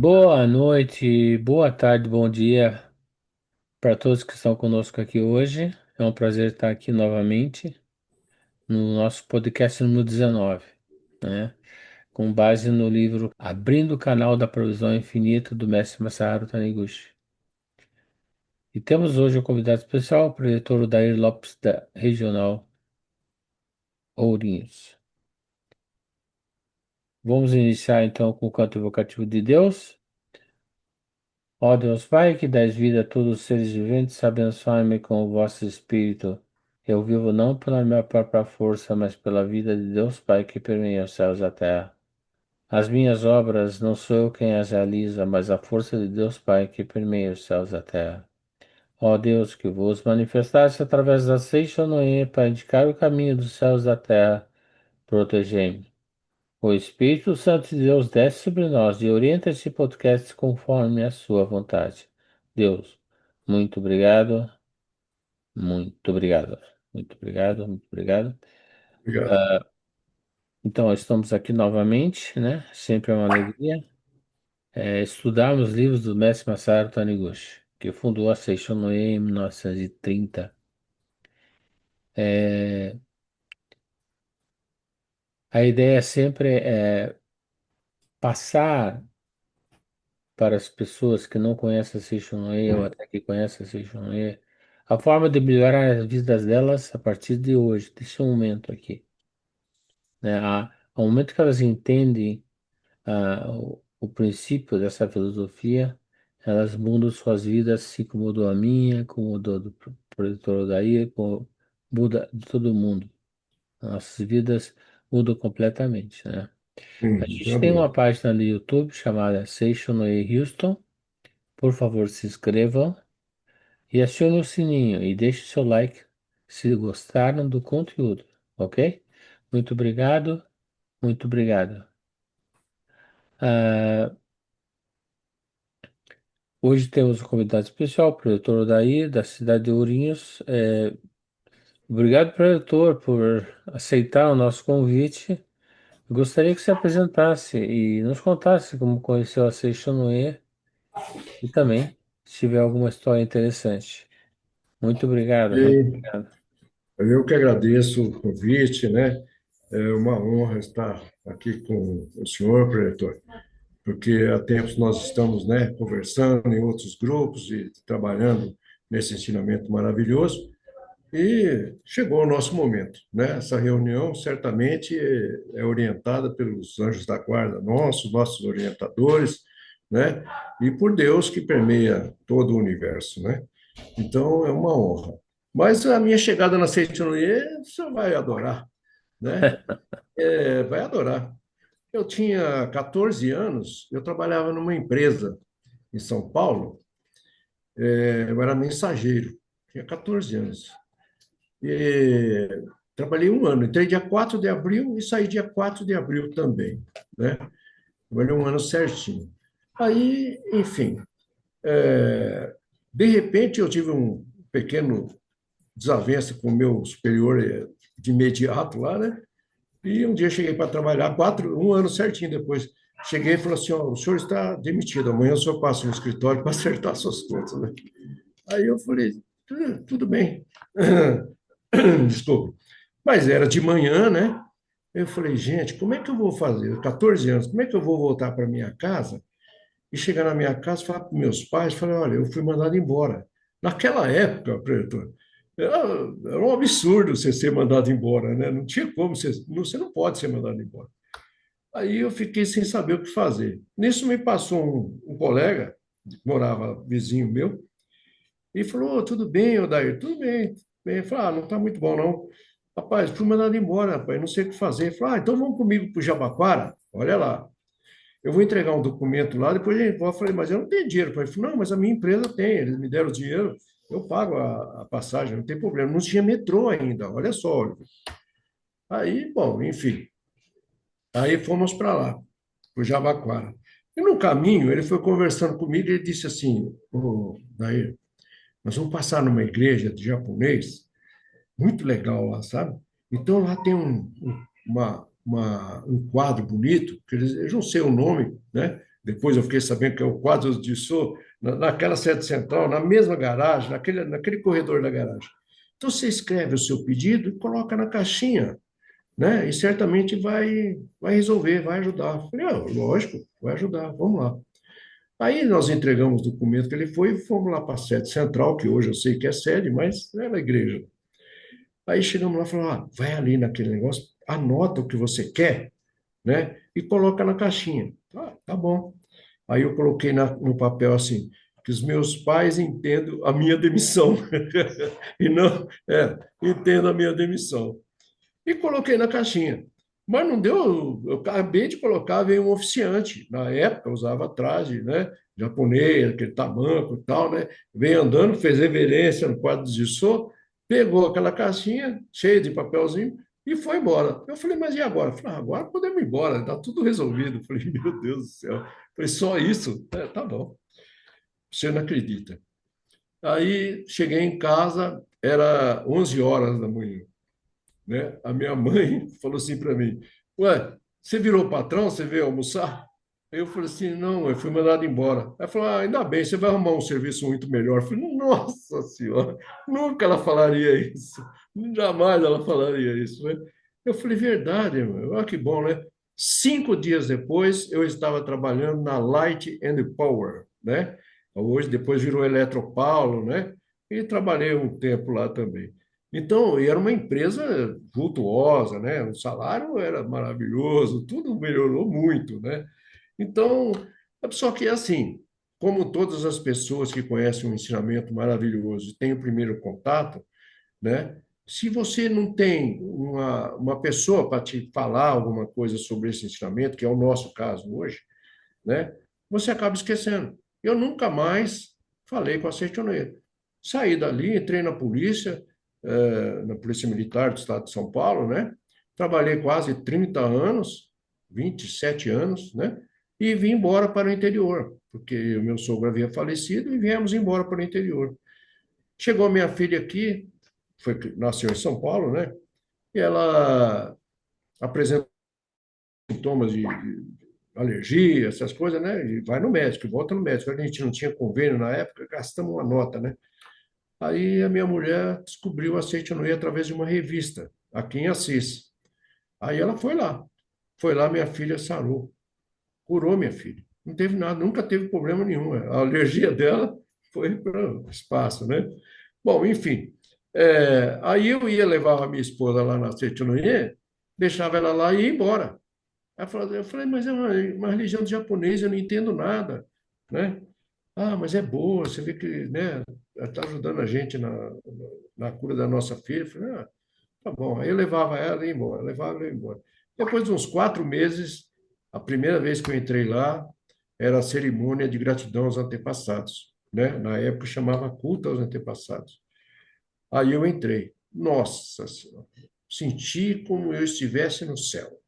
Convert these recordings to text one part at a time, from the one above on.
Boa noite, boa tarde, bom dia para todos que estão conosco aqui hoje. É um prazer estar aqui novamente no nosso podcast número 19, né? Com base no livro Abrindo o Canal da Provisão Infinita do Mestre Masaharu Taniguchi. E temos hoje um convidado especial, o preletor Odair Lopes, da Regional Ourinhos. Vamos iniciar então com o canto evocativo de Deus. Ó Deus Pai, que dás vida a todos os seres viventes, abençoai-me com o vosso Espírito. Eu vivo não pela minha própria força, mas pela vida de Deus Pai que permeia os céus e a terra. As minhas obras não sou eu quem as realiza, mas a força de Deus Pai que permeia os céus e a terra. Ó Deus, que vos manifestaste através da Seixonoe para indicar o caminho dos céus e da terra, protegei-me. O Espírito Santo de Deus desce sobre nós e orienta esse podcast conforme a sua vontade. Deus, muito obrigado, muito obrigado, muito obrigado, muito obrigado. Obrigado. Então, estamos aqui novamente, né? Sempre é uma alegria estudarmos livros do Mestre Masaru Taniguchi, que fundou a Seishonoe em 1930. É, a ideia sempre é passar para as pessoas que não conhecem a Seishun ou até que conhecem a Seishun a forma de melhorar as vidas delas a partir de hoje, desse momento aqui, né? Ao momento que elas entendem o princípio dessa filosofia, elas mudam suas vidas, assim como mudou a minha, como mudou do produtor daí, como muda de todo mundo. Nossas vidas mudam completamente, né? A gente tem uma Amém. página no YouTube chamada Seishun Houston. Por favor, se inscrevam e acione o sininho e deixe seu like se gostaram do conteúdo, ok? Muito obrigado, muito obrigado. Ah, hoje temos um convidado especial, o preletor Odair, da cidade de Ourinhos. Obrigado, preletor, por aceitar o nosso convite. Gostaria que se apresentasse e nos contasse como conheceu a Seixonoe e também se tiver alguma história interessante. Muito obrigado, muito E obrigado. eu que agradeço o convite, né? É uma honra estar aqui com o senhor, preletor, porque há tempos nós estamos, né, conversando em outros grupos e trabalhando nesse ensinamento maravilhoso. E chegou o nosso momento, né? Essa reunião certamente é orientada pelos anjos da guarda nossos orientadores, né? E por Deus que permeia todo o universo, né? Então é uma honra. Mas a minha chegada na Seitonoye, você vai adorar, né? Vai adorar. Eu tinha 14 anos, eu trabalhava numa empresa em São Paulo, eu era mensageiro, tinha 14 anos. E trabalhei um ano, entrei dia 4 de abril e saí dia 4 de abril também, né? Trabalhei um ano certinho. Aí, enfim, de repente eu tive um pequeno desavença com o meu superior de imediato lá, né? E um dia cheguei para trabalhar, um ano certinho depois. Cheguei e falei assim: ó, o senhor está demitido, amanhã o senhor passa no escritório para acertar suas contas, né? Aí eu falei: tudo bem, desculpa. Mas era de manhã, né? Eu falei: gente, como é que eu vou fazer? 14 anos, como é que eu vou voltar para minha casa e chegar na minha casa e falar para meus pais, falei, olha, eu fui mandado embora. Naquela época, preto, era um absurdo você ser mandado embora, né? Não tinha como, você não pode ser mandado embora. Aí eu fiquei sem saber o que fazer. Nisso me passou um colega, que morava vizinho meu, e falou, tudo bem, Odair? Tudo bem. Bem. Eu falei, não está muito bom, não. Rapaz, fui mandado embora, rapaz, não sei o que fazer. Ele falou, então vamos comigo para o Jabaquara? Olha lá. Eu vou entregar um documento lá, depois a gente volta. Eu falei, mas eu não tenho dinheiro. Ele falou, não, mas a minha empresa tem, eles me deram o dinheiro, eu pago a passagem, não tem problema. Não tinha metrô ainda, olha só. Oliver. Aí, bom, enfim, aí fomos para lá, para o Jabaquara. E no caminho, ele foi conversando comigo e ele disse assim, daí, nós vamos passar numa igreja de japonês, muito legal lá, sabe? Então lá tem um quadro bonito, que eles, eu não sei o nome, né? depois eu fiquei sabendo que é o Quadros de Sô, naquela sede central, na mesma garagem, naquele corredor da garagem. Então você escreve o seu pedido e coloca na caixinha, né? E certamente vai resolver, vai ajudar. Eu falei, lógico, vai ajudar, vamos lá. Aí nós entregamos o documento que ele foi e fomos lá para a sede central, que hoje eu sei que é sede, mas era a igreja. Aí chegamos lá e falamos, vai ali naquele negócio, anota o que você quer, né? E coloca na caixinha. Tá bom. Aí eu coloquei no papel assim, que os meus pais entendam a minha demissão. E não, entenda a minha demissão. E coloquei na caixinha. Mas não deu, eu acabei de colocar, veio um oficiante. Na época, usava traje, né? Japonês, aquele tamanco e tal, né? Veio andando, fez reverência no quadro de Sô, pegou aquela caixinha cheia de papelzinho e foi embora. Eu falei, mas e agora? Eu falei, agora podemos ir embora, está tudo resolvido. Eu falei, meu Deus do céu. Eu falei, só isso? Tá bom. Você não acredita. Aí cheguei em casa, era 11 horas da manhã, né? A minha mãe falou assim para mim: Ué, você virou patrão? Você veio almoçar? Eu falei assim: Não, eu fui mandado embora. Ela falou: Ainda bem, você vai arrumar um serviço muito melhor. Eu falei: Nossa Senhora, nunca ela falaria isso. Jamais ela falaria isso, né? Eu falei: Verdade, meu. Olha que bom, né? 5 dias depois, eu estava trabalhando na Light and Power, né? Hoje, depois virou Eletropaulo, né? E trabalhei um tempo lá também. Então, e era uma empresa vultuosa, né? O salário era maravilhoso, tudo melhorou muito, né? Então, só que assim, como todas as pessoas que conhecem um ensinamento maravilhoso e têm o primeiro contato, né? Se você não tem uma pessoa para te falar alguma coisa sobre esse ensinamento, que é o nosso caso hoje, né? Você acaba esquecendo. Eu nunca mais falei com a Sertioneira. Saí dali, entrei na Polícia Militar do Estado de São Paulo, né? Trabalhei quase 30 anos, 27 anos, né? E vim embora para o interior, porque o meu sogro havia falecido e viemos embora para o interior. Chegou minha filha aqui, nasceu em São Paulo, né? E ela apresentou sintomas de alergia, essas coisas, né? E vai no médico, volta no médico. A gente não tinha convênio na época, gastamos uma nota, né? Aí a minha mulher descobriu a Seitonoye através de uma revista, aqui em Assis. Aí ela foi lá, minha filha sarou, curou minha filha. Não teve nada, nunca teve problema nenhum. A alergia dela foi para o espaço, né? Bom, enfim. Aí eu ia levar a minha esposa lá na Seitonoye, deixava ela lá e ia embora. Eu falei, mas é uma religião japonesa, eu não entendo nada, né? Mas é boa, você vê que, né, está ajudando a gente na cura da nossa filha. Eu falei, tá bom. Aí eu levava ela e ia embora, levava ela e ia embora. Depois de uns 4 meses, a primeira vez que eu entrei lá, era a cerimônia de gratidão aos antepassados, né? Na época chamava culto aos antepassados. Aí eu entrei. Nossa Senhora, senti como eu estivesse no céu.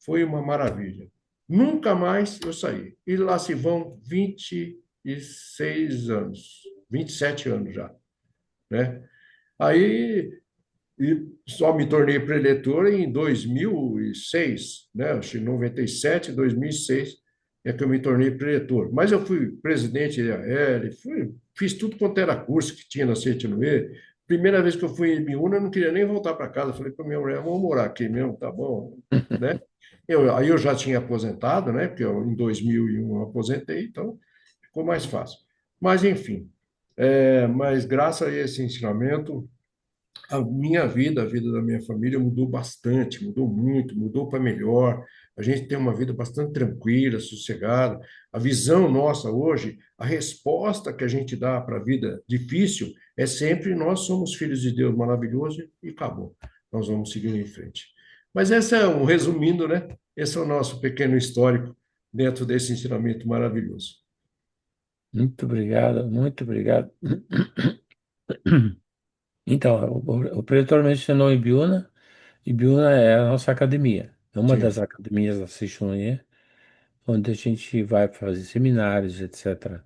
Foi uma maravilha. Nunca mais eu saí. E lá se vão 26 anos, 27 anos já, né? Aí e só me tornei preletor em 2006, né? Acho que 97, 2006 é que eu me tornei preletor. Mas eu fui presidente da AL, fiz tudo quanto era curso que tinha na CETINUE. Primeira vez que eu fui em Ibiúna, eu não queria nem voltar para casa. Falei para minha mulher, vamos morar aqui mesmo, tá bom, né? Aí eu já tinha aposentado, né? Porque em 2001 eu aposentei, então ficou mais fácil. Mas, enfim, mas graças a esse ensinamento, a minha vida, a vida da minha família mudou bastante, mudou muito, mudou para melhor. A gente tem uma vida bastante tranquila, sossegada. A visão nossa hoje, a resposta que a gente dá para a vida difícil é sempre nós somos filhos de Deus maravilhoso e acabou. Nós vamos seguir em frente. Mas esse é um resumindo, né? Esse é o nosso pequeno histórico dentro desse ensinamento maravilhoso. Muito obrigado, muito obrigado. Então, o preletor mencionou Ibiúna. Ibiúna é a nossa academia. É uma das Sim. academias da Seishoye, onde a gente vai fazer seminários, etc.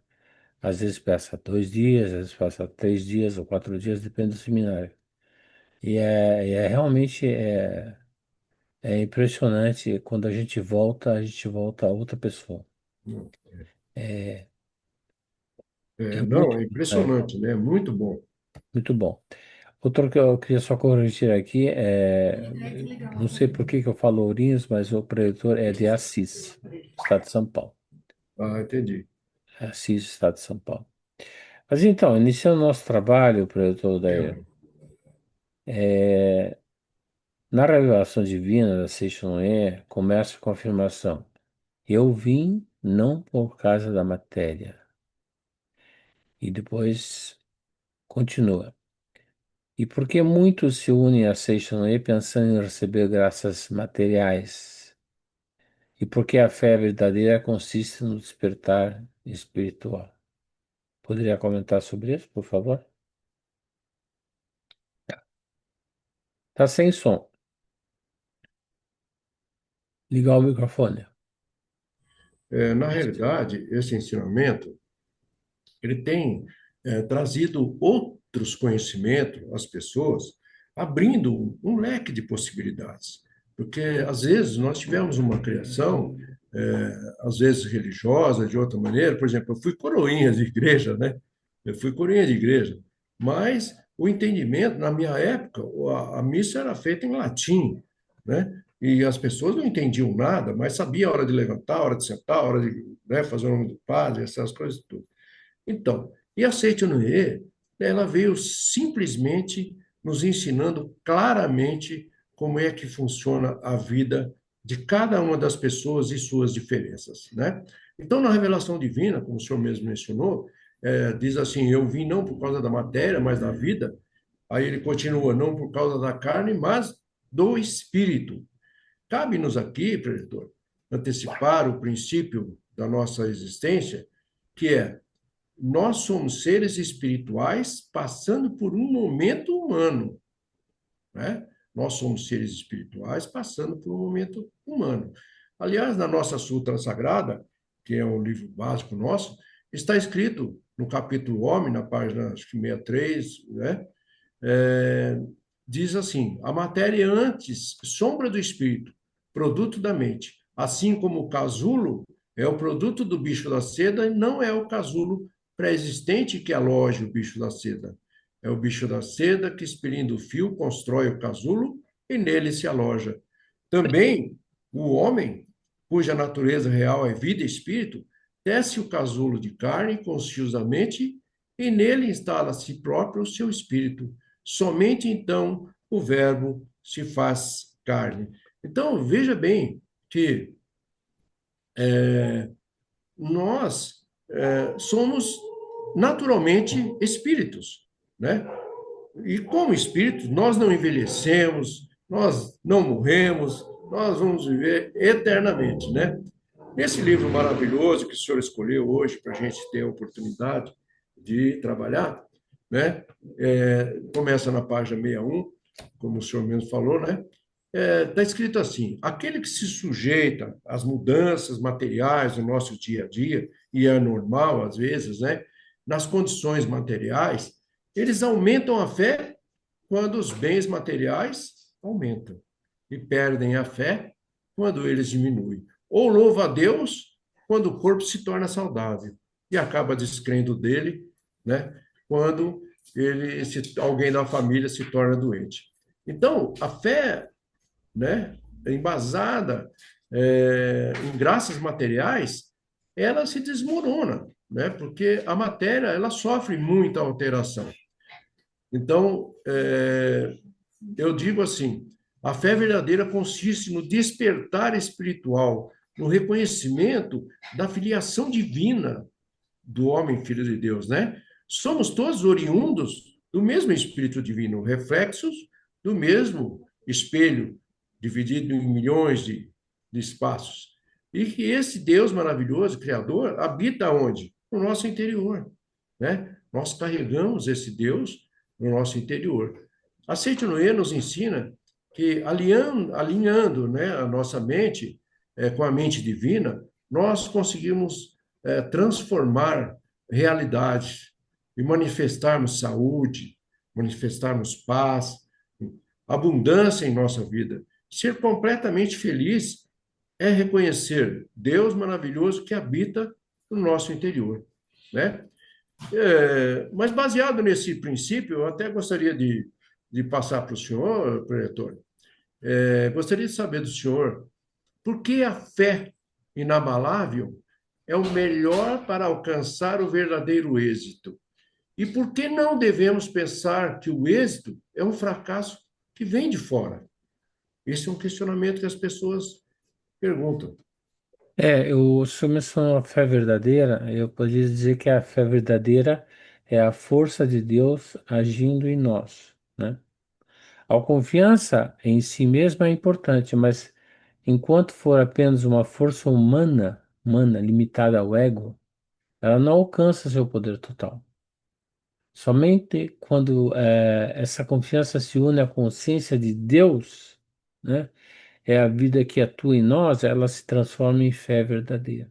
Às vezes passa 2 dias, às vezes passa 3 dias ou 4 dias, depende do seminário. E realmente é impressionante quando a gente volta outra pessoa. É Não, muito, é é, impressionante, né? Muito bom. muito bom. Outro que eu queria só corrigir aqui não sei por que que eu falo Ourinhos, mas o preletor é de Assis, estado de São Paulo. Ah, entendi. Assis, estado de São Paulo. Mas então, iniciando nosso trabalho, preletor Dair, é, na revelação divina da Seixonoé, começa com a afirmação: Eu vim não por causa da matéria. E depois continua. E por que muitos se unem a Seixonoé pensando em receber graças materiais? E porque a fé verdadeira consiste no despertar espiritual. Poderia comentar sobre isso, por favor? Tá sem som. Ligar o microfone. Na realidade, esse ensinamento ele tem trazido outros conhecimentos às pessoas, abrindo um leque de possibilidades. Porque, às vezes, nós tivemos uma criação, às vezes religiosa, de outra maneira. Por exemplo, eu fui coroinha de igreja, né? Eu fui coroinha de igreja. Mas o entendimento, na minha época, a missa era feita em latim, né? E as pessoas não entendiam nada, mas sabiam a hora de levantar, a hora de sentar, a hora de, né, fazer o nome do padre, essas coisas tudo. Então, e a Seite-Noé, ela veio simplesmente nos ensinando claramente como é que funciona a vida de cada uma das pessoas e suas diferenças, né? Então, na revelação divina, como o senhor mesmo mencionou, diz assim: Eu vim não por causa da matéria, mas da vida. Aí ele continua: Não por causa da carne, mas do espírito. Cabe-nos aqui, pregador, antecipar o princípio da nossa existência, que é nós somos seres espirituais passando por um momento humano, né? Nós somos seres espirituais passando por um momento humano. Aliás, na nossa Sutra Sagrada, que é um livro básico nosso, está escrito no capítulo Homem, na página acho que 63, né? É, diz assim: a matéria é antes sombra do espírito, produto da mente, assim como o casulo é o produto do bicho da seda e não é o casulo pré-existente que aloja o bicho da seda. É o bicho da seda que, expelindo o fio, constrói o casulo e nele se aloja. Também o homem, cuja natureza real é vida e espírito, tece o casulo de carne consciosamente e nele instala a si próprio o seu espírito. Somente então o Verbo se faz carne. Então, veja bem que nós somos naturalmente espíritos, né? E como espíritos, nós não envelhecemos, nós não morremos, nós vamos viver eternamente, né? Nesse livro maravilhoso que o senhor escolheu hoje para a gente ter a oportunidade de trabalhar, né? Começa na página 61, como o senhor mesmo falou, né? Está escrito assim: aquele que se sujeita às mudanças materiais do nosso dia a dia, e é normal às vezes, né? Nas condições materiais, eles aumentam a fé quando os bens materiais aumentam e perdem a fé quando eles diminuem. Ou louva a Deus quando o corpo se torna saudável e acaba descrendo dele, né? Quando alguém da família se torna doente. Então, a fé, né, embasada em graças materiais, ela se desmorona, né? Porque a matéria ela sofre muita alteração. Então, eu digo assim: a fé verdadeira consiste no despertar espiritual, no reconhecimento da filiação divina do homem, filho de Deus, né? Somos todos oriundos do mesmo Espírito Divino, reflexos do mesmo espelho, dividido em milhões de espaços. E que esse Deus maravilhoso, Criador, habita onde? No nosso interior, né? Nós carregamos esse Deus no nosso interior. A Seite Noé nos ensina que, alinhando né, a nossa mente com a mente divina, nós conseguimos transformar realidades e manifestarmos saúde, manifestarmos paz, abundância em nossa vida, ser completamente feliz é reconhecer Deus maravilhoso que habita no nosso interior, né? Mas baseado nesse princípio, eu até gostaria de passar para o senhor, preletor, gostaria de saber do senhor por que a fé inabalável é o melhor para alcançar o verdadeiro êxito. E por que não devemos pensar que o êxito é um fracasso que vem de fora? Esse é um questionamento que as pessoas perguntam. O senhor mencionou a fé verdadeira, eu poderia dizer que a fé verdadeira é a força de Deus agindo em nós, né? A confiança em si mesma é importante, mas enquanto for apenas uma força humana limitada ao ego, ela não alcança seu poder total. Somente quando essa confiança se une à consciência de Deus, né, é a vida que atua em nós, ela se transforma em fé verdadeira.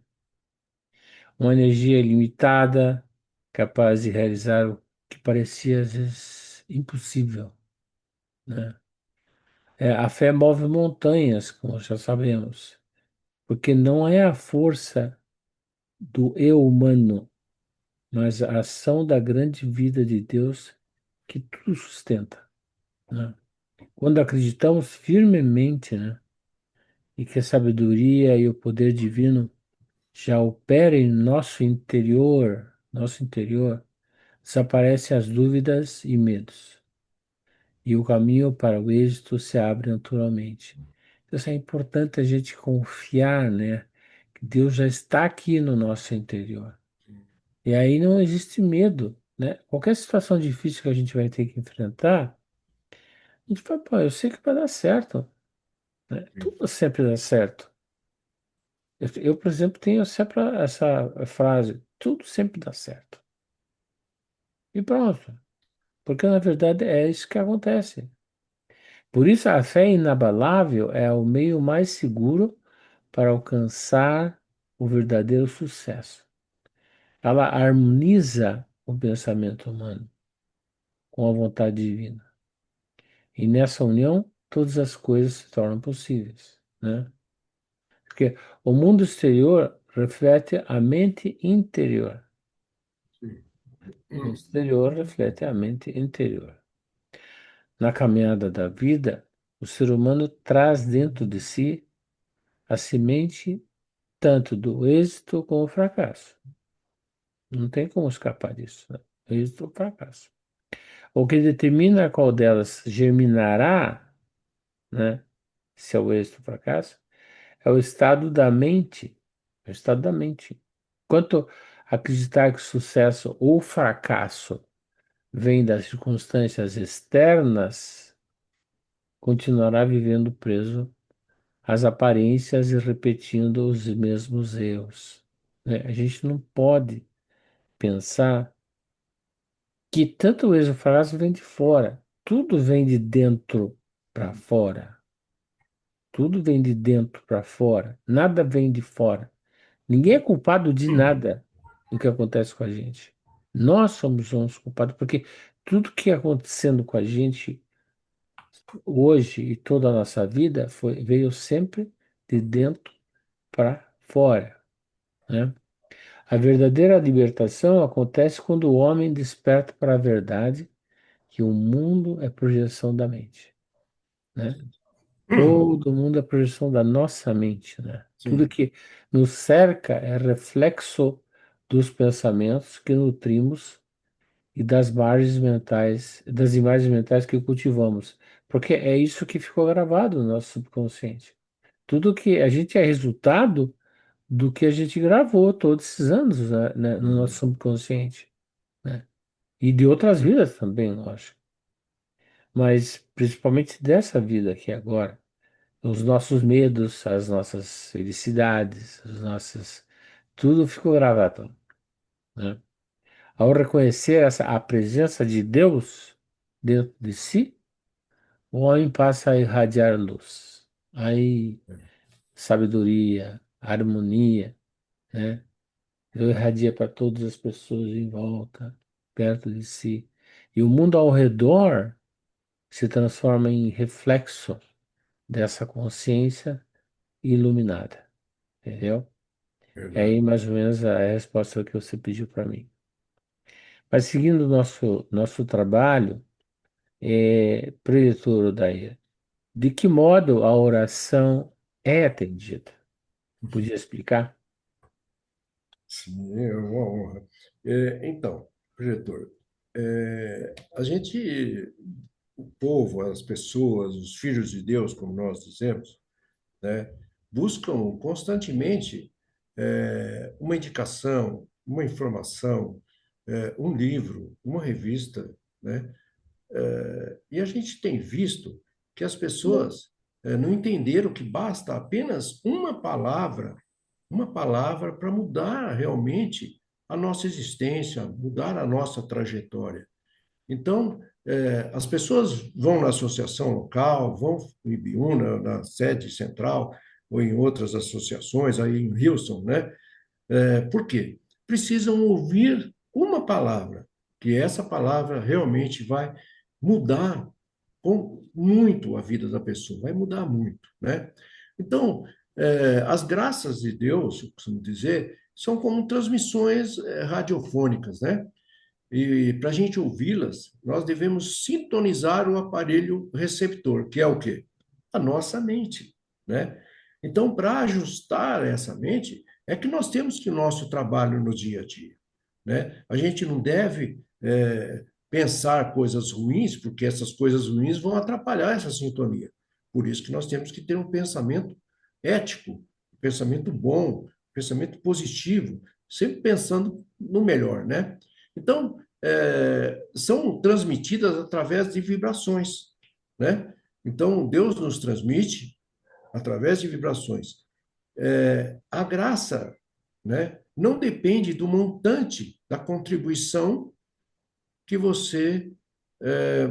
Uma energia ilimitada, capaz de realizar o que parecia às vezes impossível, né? A fé move montanhas, como já sabemos, porque não é a força do eu humano, mas a ação da grande vida de Deus que tudo sustenta, né? Quando acreditamos firmemente, né, e que a sabedoria e o poder divino já operam em nosso interior, desaparecem as dúvidas e medos, e o caminho para o êxito se abre naturalmente. Então, isso é importante a gente confiar, né, que Deus já está aqui no nosso interior. E aí não existe medo, né? Qualquer situação difícil que a gente vai ter que enfrentar, a gente fala, pô, eu sei que vai dar certo, né? Tudo sempre dá certo. Por exemplo, tenho sempre essa frase, tudo sempre dá certo. E pronto. Porque na verdade é isso que acontece. Por isso a fé inabalável é o meio mais seguro para alcançar o verdadeiro sucesso. Ela harmoniza o pensamento humano com a vontade divina. E nessa união, todas as coisas se tornam possíveis, né? Porque o mundo exterior reflete a mente interior. O exterior reflete a mente interior. Na caminhada da vida, o ser humano traz dentro de si a semente tanto do êxito como do fracasso. Não tem como escapar disso, né? Êxito ou fracasso. O que determina qual delas germinará, né? Se é o êxito ou fracasso, é o estado da mente. É o estado da mente. Quanto acreditar que o sucesso ou fracasso vem das circunstâncias externas, continuará vivendo preso às aparências e repetindo os mesmos erros, né? A gente não pode pensar que tanto o êxito fracasso vem de fora. Tudo vem de dentro para fora. Tudo vem de dentro para fora. Nada vem de fora. Ninguém é culpado de nada do que acontece com a gente. Nós somos os culpados, porque tudo que acontecendo com a gente hoje e toda a nossa vida veio sempre de dentro para fora, né? A verdadeira libertação acontece quando o homem desperta para a verdade que o mundo é projeção da mente, né? Todo mundo é projeção da nossa mente, né? Tudo Sim, que nos cerca é reflexo dos pensamentos que nutrimos e das imagens mentais que cultivamos, porque é isso que ficou gravado no nosso subconsciente. Tudo que a gente é resultado do que a gente gravou todos esses anos, no nosso subconsciente, né? E de outras vidas também, lógico. Mas principalmente dessa vida aqui agora. Os nossos medos, as nossas felicidades, as nossas. Tudo ficou gravado, né? Ao reconhecer a presença de Deus dentro de si, o homem passa a irradiar luz. Aí, sabedoria, harmonia, né? Ele irradia para todas as pessoas em volta, perto de si. E o mundo ao redor se transforma em reflexo dessa consciência iluminada, entendeu? É aí Verdade. mais ou menos a resposta que você pediu para mim. Mas seguindo o nosso trabalho, preletor daí, de que modo a oração é atendida? Podia explicar? Sim, é uma honra. Então, projetor, a gente, o povo, as pessoas, os filhos de Deus, como nós dizemos, né, buscam constantemente uma indicação, uma informação, um livro, uma revista, né? E a gente tem visto que as pessoas não entenderam que basta apenas uma palavra para mudar realmente a nossa existência, mudar a nossa trajetória. Então, as pessoas vão na associação local, vão no Ibiúna, na sede central, ou em outras associações, aí em Houston, né? Por quê? Precisam ouvir uma palavra, que essa palavra realmente vai mudar muito a vida da pessoa, vai mudar muito, né? Então, as graças de Deus, eu costumo dizer, são como transmissões radiofônicas, né? E para a gente ouvi-las, nós devemos sintonizar o aparelho receptor, que é o quê? A nossa mente, né? Então, para ajustar essa mente, é que nós temos que o nosso trabalho no dia a dia, né? A gente não deve pensar coisas ruins, porque essas coisas ruins vão atrapalhar essa sintonia. Por isso que nós temos que ter um pensamento ético, um pensamento bom, um pensamento positivo, sempre pensando no melhor, né? Então, são transmitidas através de vibrações, né? Então, Deus nos transmite através de vibrações. A graça, né, não depende do montante da contribuição que você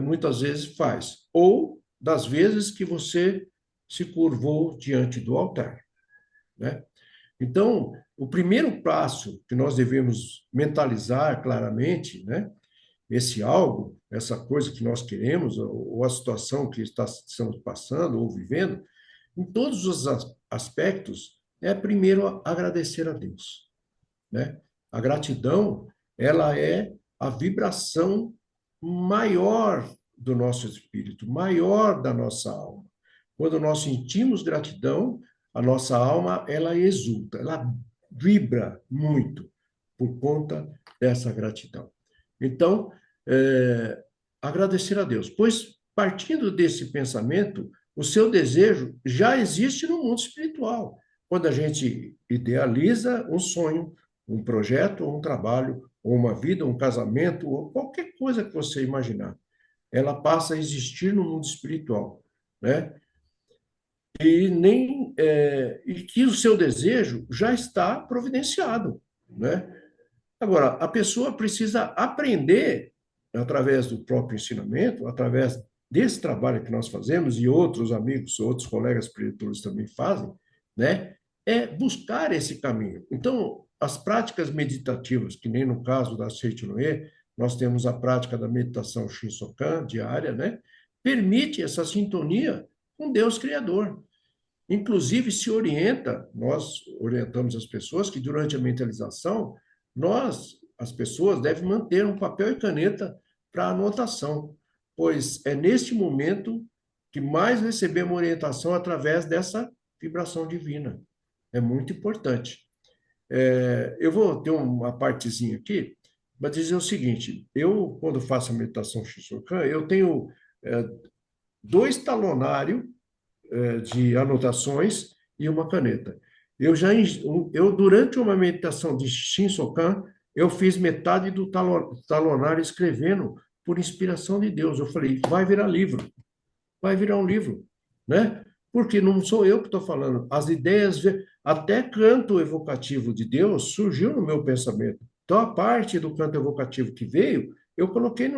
muitas vezes faz, ou das vezes que você se curvou diante do altar, né? Então, o primeiro passo que nós devemos mentalizar claramente, né, esse algo, essa coisa que nós queremos, ou a situação que estamos passando ou vivendo, em todos os aspectos, é primeiro agradecer a Deus, né? A gratidão, ela é a vibração maior do nosso espírito, maior da nossa alma. Quando nós sentimos gratidão, a nossa alma, ela exulta, ela vibra muito por conta dessa gratidão. Então, agradecer a Deus, pois partindo desse pensamento, o seu desejo já existe no mundo espiritual. Quando a gente idealiza um sonho, um projeto, ou um trabalho, ou uma vida, um casamento, ou qualquer coisa que você imaginar, ela passa a existir no mundo espiritual, né? E que o seu desejo já está providenciado, né? Agora, a pessoa precisa aprender através do próprio ensinamento, através desse trabalho que nós fazemos e outros amigos, outros colegas preletores também fazem, né? É buscar esse caminho. Então, as práticas meditativas, que nem no caso da Seiti-Noe, nós temos a prática da meditação Shinsokan diária, né? Permite essa sintonia com Deus Criador. Inclusive, se orienta, nós orientamos as pessoas que durante a mentalização, as pessoas, devem manter um papel e caneta para anotação, pois é neste momento que mais recebemos orientação através dessa vibração divina. É muito importante. Eu vou ter uma partezinha aqui, para dizer o seguinte: eu, quando faço a meditação Shisokan, eu tenho é, dois talonários de anotações e uma caneta. Eu durante uma meditação de Shinsokan, eu fiz metade do talonário escrevendo por inspiração de Deus. Eu falei, vai virar livro, vai virar um livro, né? Porque não sou eu que estou falando. As ideias, até canto evocativo de Deus surgiu no meu pensamento. Então, a parte do canto evocativo que veio, eu coloquei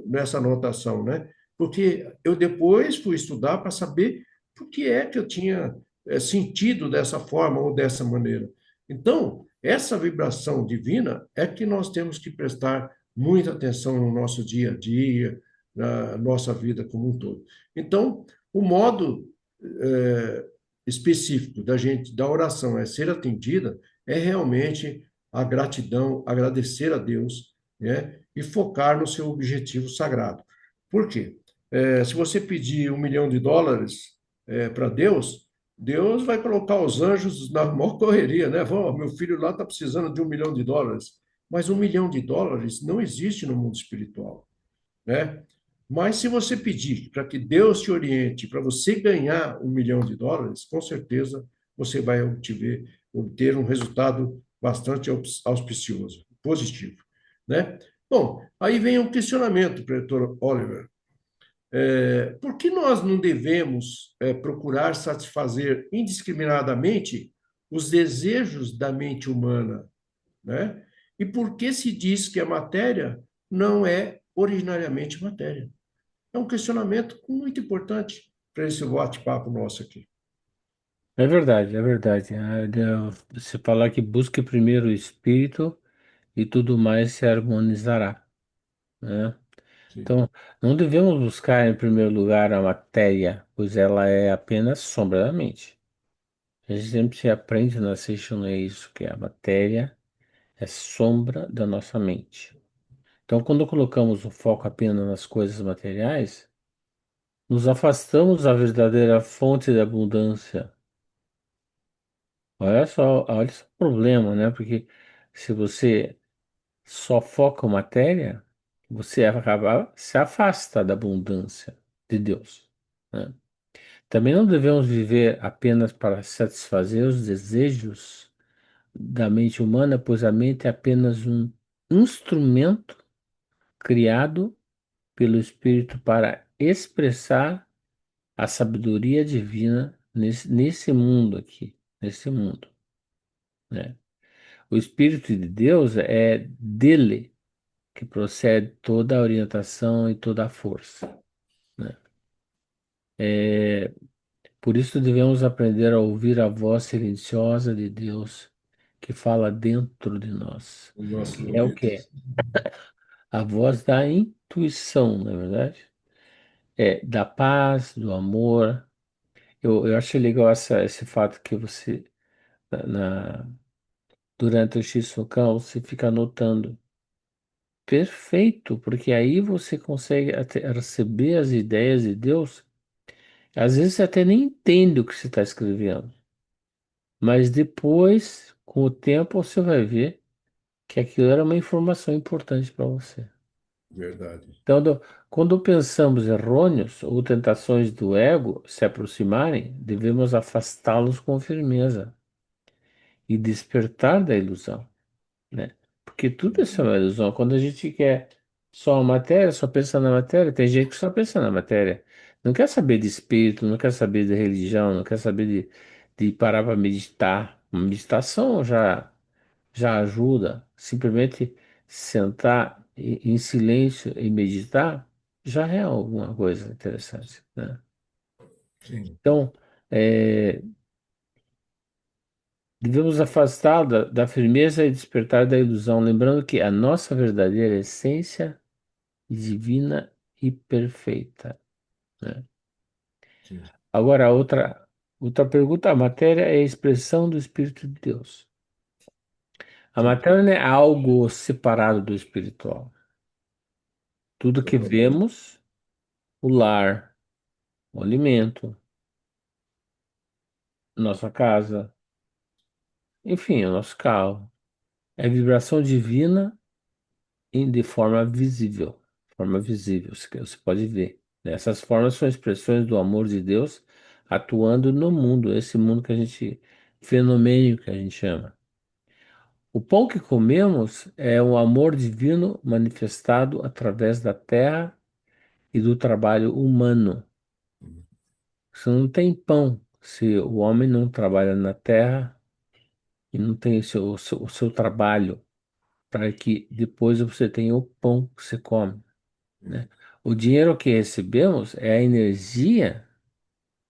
nessa anotação, né? Porque eu depois fui estudar para saber por que é que eu tinha sentido dessa forma ou dessa maneira. Então, essa vibração divina é que nós temos que prestar muita atenção no nosso dia a dia, na nossa vida como um todo. Então, o modo específico da gente, da oração é ser atendida, é realmente a gratidão, agradecer a Deus, né? E focar no seu objetivo sagrado. Por quê? Se você pedir US$ 1 milhão para Deus, Deus vai colocar os anjos na maior correria, né? Meu filho lá está precisando de US$ 1 milhão. Mas US$ 1 milhão não existe no mundo espiritual, né? Mas se você pedir para que Deus te oriente, para você ganhar US$ 1 milhão, com certeza você vai obter um resultado bastante auspicioso, positivo, né? Bom, aí vem um questionamento, Pretor Oliver. Por que nós não devemos procurar satisfazer indiscriminadamente os desejos da mente humana, né? E por que se diz que a matéria não é originariamente matéria? É um questionamento muito importante para esse bate-papo nosso aqui. É verdade, é verdade. Você falar que busque primeiro o espírito e tudo mais se harmonizará, né? Sim, Então, não devemos buscar em primeiro lugar a matéria, pois ela é apenas sombra da mente. A gente sempre se aprende na session é isso, que a matéria é sombra da nossa mente. Então, quando colocamos o foco apenas nas coisas materiais, nos afastamos da verdadeira fonte da abundância. Olha só o problema, né? Porque se você só foca em matéria, você acaba se afasta da abundância de Deus, né? Também não devemos viver apenas para satisfazer os desejos da mente humana, pois a mente é apenas um instrumento criado pelo Espírito para expressar a sabedoria divina nesse mundo aqui, nesse mundo, né? O Espírito de Deus é dele que procede toda a orientação e toda a força, né? Por isso devemos aprender a ouvir a voz silenciosa de Deus que fala dentro de nós, os nossos que é o quê? ouvidos. A voz da intuição, não é verdade? É da paz, do amor. Eu achei legal esse fato que você, durante o X-Função, você fica anotando. Perfeito, porque aí você consegue até receber as ideias de Deus. Às vezes você até nem entende o que você está escrevendo, mas depois, com o tempo, você vai ver que aquilo era uma informação importante para você. Verdade. Então, quando pensamos errôneos ou tentações do ego se aproximarem, devemos afastá-los com firmeza e despertar da ilusão, né? Porque tudo isso é uma ilusão. Quando a gente quer só a matéria, só pensa na matéria, tem gente que só pensa na matéria. Não quer saber de espírito, não quer saber de religião, não quer saber de parar para meditar. Uma meditação já ajuda. Simplesmente sentar em silêncio e meditar já é alguma coisa interessante, né? Sim, Então, é, devemos afastar da firmeza e despertar da ilusão, lembrando que a nossa verdadeira essência é divina e perfeita, né? sim, Agora, outra pergunta: a matéria é a expressão do Espírito de Deus. A sim. matéria não é algo separado do espiritual. Tudo que Totalmente. vemos, o lar, o alimento, nossa casa, enfim, o nosso carro, é vibração divina de forma visível. Forma visível, você pode ver, né? Essas formas são expressões do amor de Deus atuando no mundo, esse mundo que a gente, fenomênico que a gente chama. O pão que comemos é o amor divino manifestado através da terra e do trabalho humano. Você não tem pão se o homem não trabalha na terra e não tem o seu trabalho para que depois você tenha o pão que você come, né? O dinheiro que recebemos é a energia,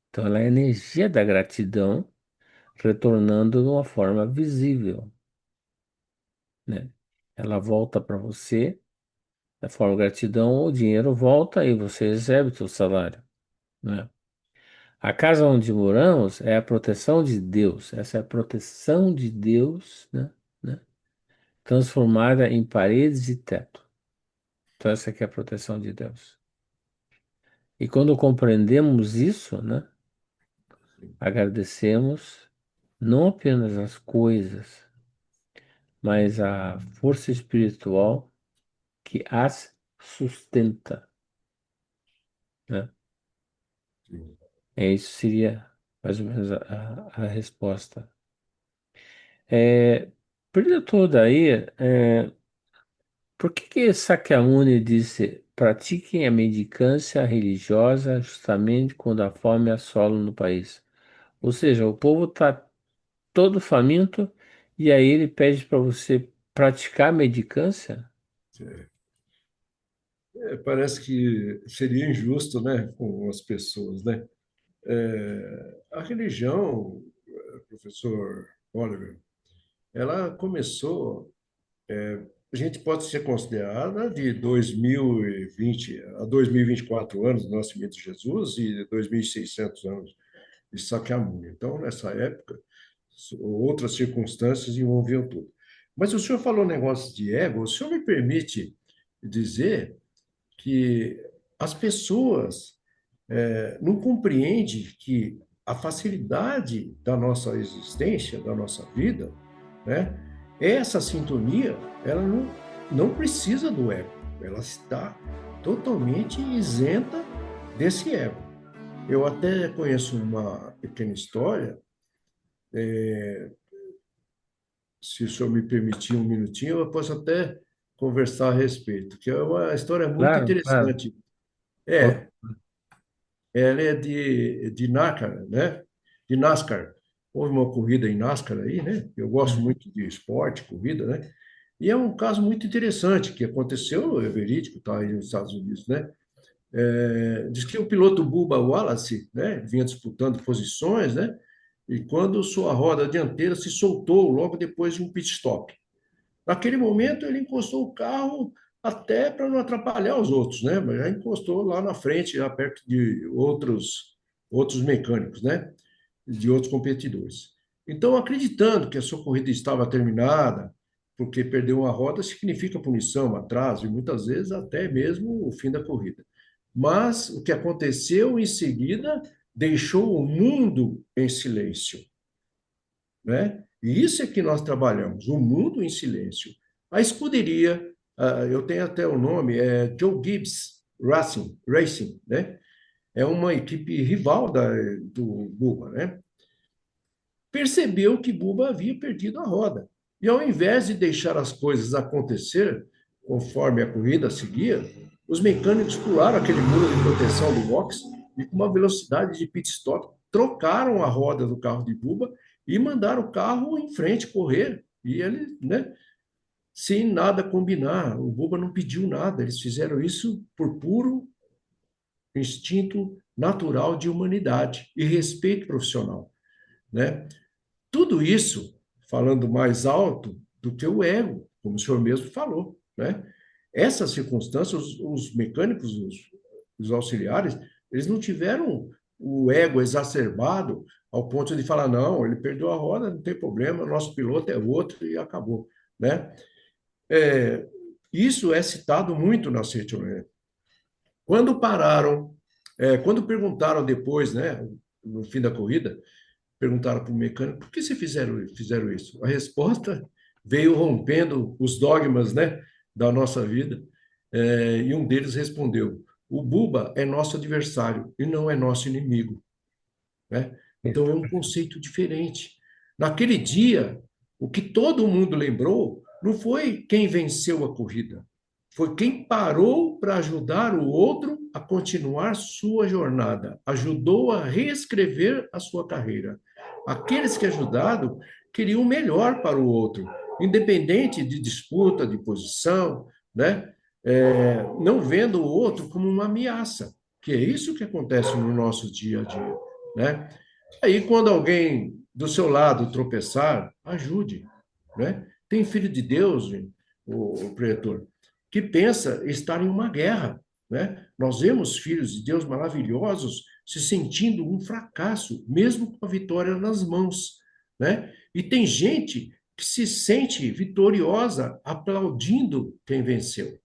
então ela é a energia da gratidão retornando de uma forma visível, né? Ela volta para você da forma de gratidão, o dinheiro volta e você recebe o seu salário, né? A casa onde moramos é a proteção de Deus. Essa é a proteção de Deus, né? Transformada em paredes e teto. Então, essa aqui é a proteção de Deus. E quando compreendemos isso, né? Agradecemos não apenas as coisas, mas a força espiritual que as sustenta, né? Sim, Isso seria mais ou menos a resposta. É, por toda aí, por que Sakyamuni disse: pratiquem a mendicância religiosa justamente quando a fome assola no país? Ou seja, o povo está todo faminto e aí ele pede para você praticar a mendicância? sim. Parece que seria injusto, né, com as pessoas, né? A religião, professor Oliver, ela começou, a gente pode ser considerada de 2020 a 2024 anos do nascimento de Jesus e 2.600 anos de Sakyamuni. Então, nessa época, outras circunstâncias envolviam tudo. Mas o senhor falou negócio de ego, o senhor me permite dizer que as pessoas não compreendem que a facilidade da nossa existência, da nossa vida, né? Essa sintonia, ela não precisa do ego, ela está totalmente isenta desse ego. Eu até conheço uma pequena história, se o senhor me permitir um minutinho, eu posso até conversar a respeito, que é uma história muito Claro, claro. interessante. Pode- É, ela é de NASCAR, né? De NASCAR. Houve uma corrida em NASCAR aí, né? Eu gosto Uhum. muito de esporte, corrida, né? E é um caso muito interessante que aconteceu, é verídico, tá aí nos Estados Unidos, né? Diz que o piloto Bubba Wallace, né, vinha disputando posições, né? E quando sua roda dianteira se soltou logo depois de um pit stop. Naquele momento, ele encostou o carro até para não atrapalhar os outros, né? Mas já encostou lá na frente, já perto de outros mecânicos, né? De outros competidores. Então, acreditando que a sua corrida estava terminada, porque perdeu uma roda significa punição, atraso e muitas vezes até mesmo o fim da corrida. Mas o que aconteceu em seguida deixou o mundo em silêncio, né? E isso é que nós trabalhamos, o mundo em silêncio. A escuderia, eu tenho até o nome, é Joe Gibbs Racing, né? É uma equipe rival do Bubba, né? Percebeu que Bubba havia perdido a roda. E ao invés de deixar as coisas acontecer conforme a corrida seguia, os mecânicos pularam aquele muro de proteção do box e, com uma velocidade de pit stop, trocaram a roda do carro de Bubba e mandaram o carro em frente correr. E ele, né, sem nada combinar, o Bubba não pediu nada, eles fizeram isso por puro instinto natural de humanidade e respeito profissional, né? Tudo isso falando mais alto do que o ego, como o senhor mesmo falou, né? Essas circunstâncias, os mecânicos, os auxiliares, eles não tiveram o ego exacerbado ao ponto de falar, não, ele perdeu a roda, não tem problema, nosso piloto é outro e acabou, né? É, isso é citado muito na Citroën. Quando pararam, quando perguntaram depois, né, no fim da corrida, perguntaram para o mecânico, por que fizeram isso? A resposta veio rompendo os dogmas, né, da nossa vida, e um deles respondeu, o Buba é nosso adversário e não é nosso inimigo, né? Então é um conceito diferente. Naquele dia, o que todo mundo lembrou não foi quem venceu a corrida, foi quem parou para ajudar o outro a continuar sua jornada, ajudou a reescrever a sua carreira. Aqueles que ajudaram queriam o melhor para o outro, independente de disputa, de posição, né? Não vendo o outro como uma ameaça, que é isso que acontece no nosso dia a dia, né? Aí, quando alguém do seu lado tropeçar, ajude, né? Tem filho de Deus, o pretor, que pensa estar em uma guerra. né? Nós vemos filhos de Deus maravilhosos se sentindo um fracasso, mesmo com a vitória nas mãos, né? E tem gente que se sente vitoriosa aplaudindo quem venceu.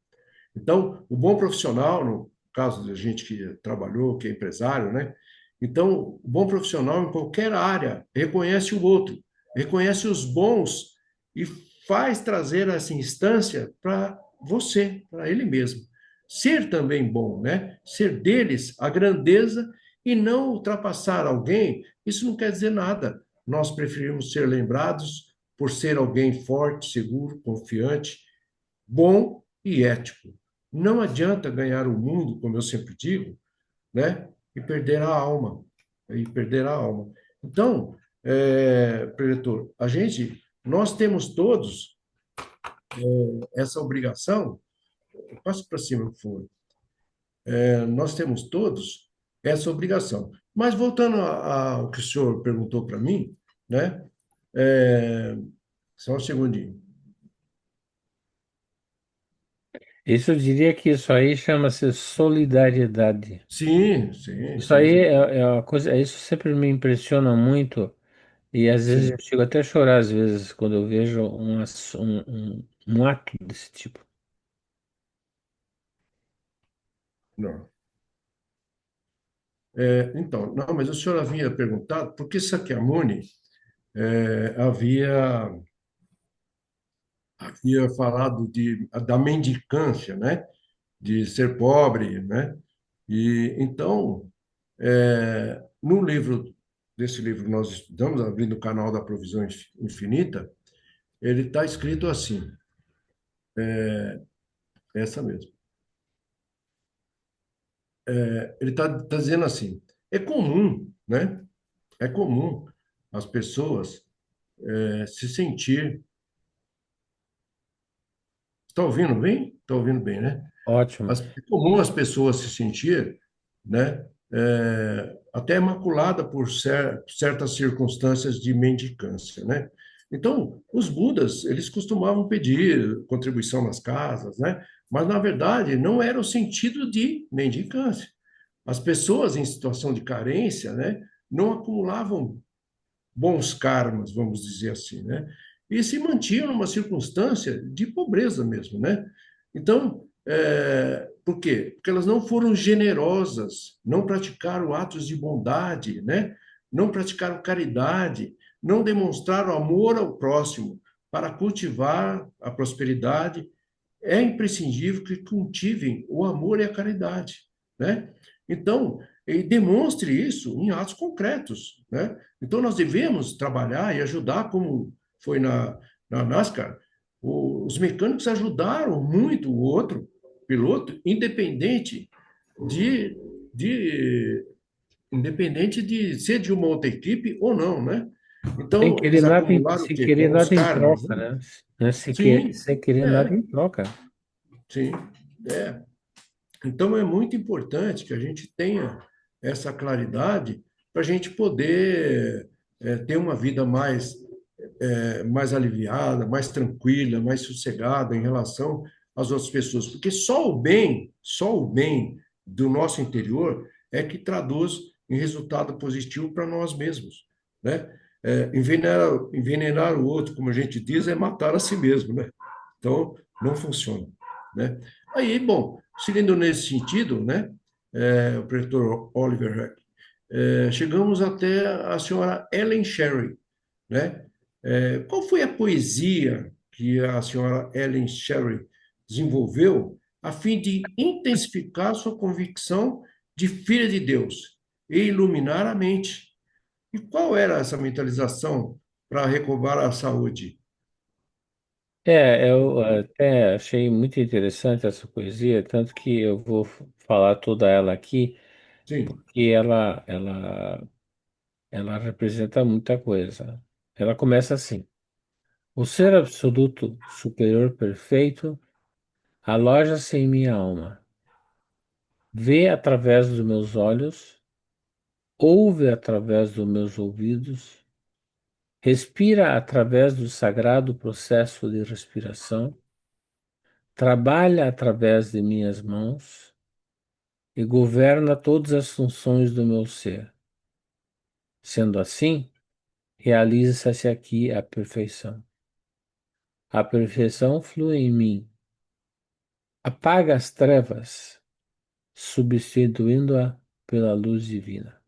Então, o bom profissional, no caso da gente que trabalhou, que é empresário, né? Então, o bom profissional em qualquer área reconhece o outro, reconhece os bons e faz trazer essa instância para você, para ele mesmo. Ser também bom, né? Ser deles a grandeza e não ultrapassar alguém, isso não quer dizer nada. Nós preferimos ser lembrados por ser alguém forte, seguro, confiante, bom e ético. Não adianta ganhar o mundo, como eu sempre digo, né? E perder a alma. E perder a alma. Então, preletor, nós temos todos essa obrigação, passo para cima, por favor. Nós temos todos essa obrigação. Mas voltando ao que o senhor perguntou para mim, né? É, só um segundinho. Isso eu diria que isso aí chama-se solidariedade. Sim, sim, Isso aí sim. é uma coisa, isso sempre me impressiona muito e às vezes eu Sim. chego até a chorar às vezes quando eu vejo um ato desse tipo. Não. Então, não, mas o senhor havia perguntado por que Sakyamuni havia falado da mendicância, né? De ser pobre, né? E então, no livro desse livro nós estamos abrindo o canal da Provisão Infinita, ele está escrito assim, essa mesmo. Ele está dizendo assim: é comum, né? É comum as pessoas se sentir. Está ouvindo bem? Está ouvindo bem, né? Ótimo. É comum as pessoas se sentir, né, até maculada por certas circunstâncias de mendicância, né? Então, os Budas, eles costumavam pedir contribuição nas casas, né? Mas, na verdade, não era o sentido de mendicância. As pessoas em situação de carência, né, não acumulavam bons karmas, vamos dizer assim, né? E se mantinham numa circunstância de pobreza mesmo, né? Então, por quê? Porque elas não foram generosas, não praticaram atos de bondade, né? Não praticaram caridade, não demonstraram amor ao próximo para cultivar a prosperidade. É imprescindível que cultivem o amor e a caridade, né? Então, e demonstre isso em atos concretos, né? Então, nós devemos trabalhar e ajudar, como foi na NASCAR. Os mecânicos ajudaram muito o outro piloto, de, de, independente de ser de uma outra equipe ou não, né? Sem Então, querer eles nada, acumularam o sem quê? querer Bons nada em karmas, troca, né? né? Né? Sim, Sem querer nada é, em troca. sim, é. Então, é muito importante que a gente tenha essa claridade para a gente poder ter uma vida mais aliviada, mais tranquila, mais sossegada em relação às outras pessoas. Porque só o bem do nosso interior é que traduz em resultado positivo para nós mesmos, né? Envenenar o outro, como a gente diz, é matar a si mesmo, né? Então, não funciona, né? Aí, bom, seguindo nesse sentido, né, o pretor Oliver Heck, chegamos até a senhora Ellen Sherry, né? Qual foi a poesia que a senhora Ellen Sherry desenvolveu a fim de intensificar sua convicção de filha de Deus e iluminar a mente? E qual era essa mentalização para recobrar a saúde? Eu até achei muito interessante essa poesia, tanto que eu vou falar toda ela aqui, Sim, porque ela representa muita coisa. Ela começa assim: o ser absoluto superior perfeito aloja-se em minha alma, vê através dos meus olhos, ouve através dos meus ouvidos, respira através do sagrado processo de respiração, trabalha através de minhas mãos, e governa todas as funções do meu ser. Sendo assim, realiza-se aqui a perfeição. A perfeição flui em mim, apaga as trevas, substituindo-a pela luz divina.